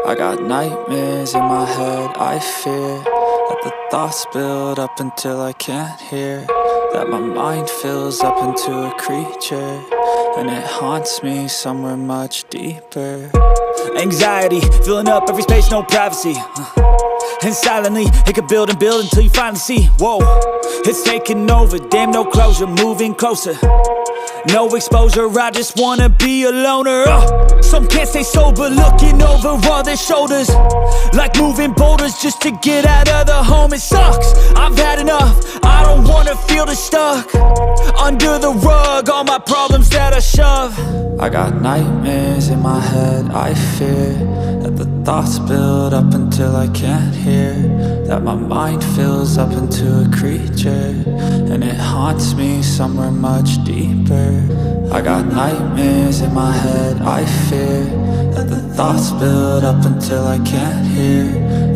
I got nightmares in my head, I fear that the thoughts build up until I can't hear, that my mind fills up into a creature, and it haunts me somewhere much deeper. Anxiety, filling up every space, no privacy. And silently, it could build and build until you finally see, whoa, it's taking over, damn no closure, moving closer. No exposure, I just wanna be a loner. Some can't stay sober, looking over all their shoulders, like moving boulders just to get out of the home. It sucks, I've had enough, I don't wanna feel the stuck under the rug, all my problems that I shove. I got nightmares in my head, I fear that the thoughts build up until I can't hear, that my mind fills up into a creature, and it haunts me somewhere much deeper. I got nightmares in my head, I fear that the thoughts build up until I can't hear,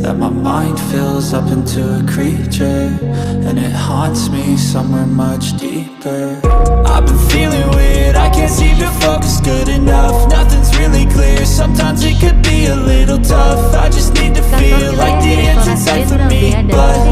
that my mind fills up into a creature, and it haunts me somewhere much deeper. I've been feeling weird, I can't seem to focus good enough, nothing's really clear, sometimes it could be a little tough. I just need to feel like the end's in sight for me, but